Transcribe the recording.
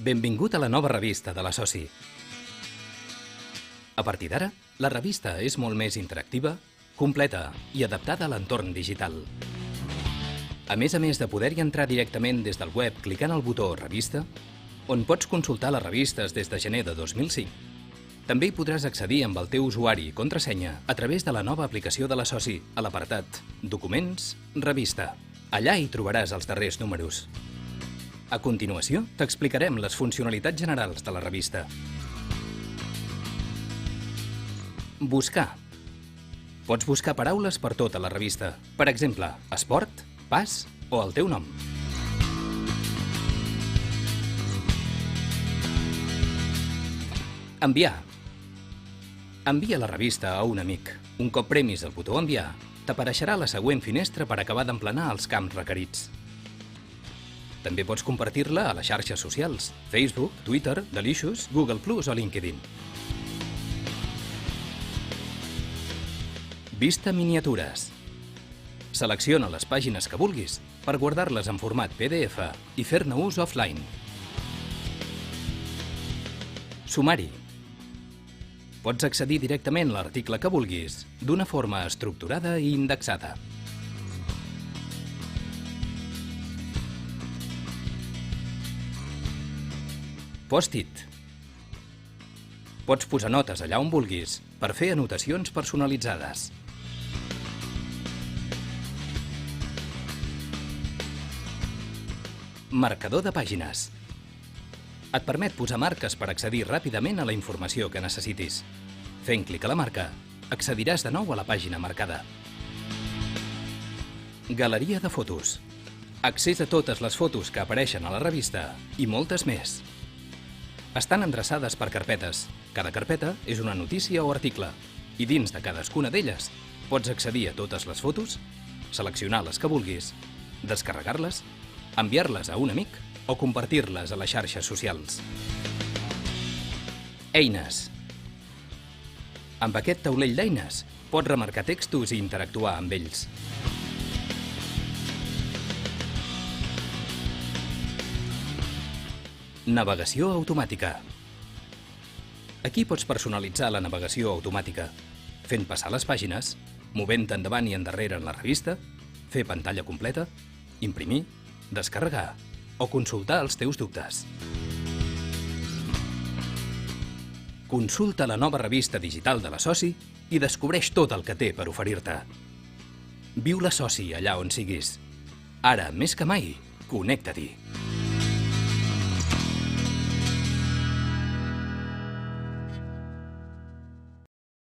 Benvingut a la nova revista de la Soci. A partir d'ara, la revista és molt més interactiva, completa i adaptada a l'entorn digital. A més de poder-hi entrar directament des del web clicant al botó Revista, on pots consultar les revistes des de gener de 2005, també hi podràs accedir amb el teu usuari i contrasenya a través de la nova aplicació de la Soci a l'apartat Documents, Revista. Allà hi trobaràs els darrers números. A continuació, t'explicarem les funcionalitats generals de la revista. Buscar. Pots buscar paraules per tota la revista. Per exemple, esport, pas o el teu nom. Enviar. Envia la revista a un amic. Un cop premis el botó Enviar, t'apareixerà la següent finestra per acabar d'emplenar els camps requerits. També pots compartir-la a les xarxes socials, Facebook, Twitter, Delicious, Google Plus o LinkedIn. Vista miniatures. Selecciona les pàgines que vulguis per guardar-les en format PDF i fer-ne ús offline. Sumari. Pots accedir directament a l'article que vulguis, d'una forma estructurada i indexada. Post-it. Pots posar notes allà on vulguis per fer anotacions personalitzades. Marcador de pàgines. Et permet posar marques per accedir ràpidament a la informació que necessitis. Fent clic a la marca, accediràs de nou a la pàgina marcada. Galeria de fotos. Accés a totes les fotos que apareixen a la revista i moltes més. Estan endreçades per carpetes. Cada carpeta és una notícia o article, i dins de cadascuna d'elles pots accedir a totes les fotos, seleccionar les que vulguis, descarregar-les, enviar-les a un amic o compartir-les a les xarxes socials. Eines. Amb aquest taulell d'eines pots remarcar textos i interactuar amb ells. Navegació automàtica. Aquí pots personalitzar la navegació automàtica, fent passar les pàgines, movent endavant i endarrere en la revista, fer pantalla completa, imprimir, descarregar o consultar els teus dubtes. Consulta la nova revista digital de la Soci i descobreix tot el que té per oferir-te. Viu la Soci allà on siguis. Ara, més que mai, connecta-t'hi.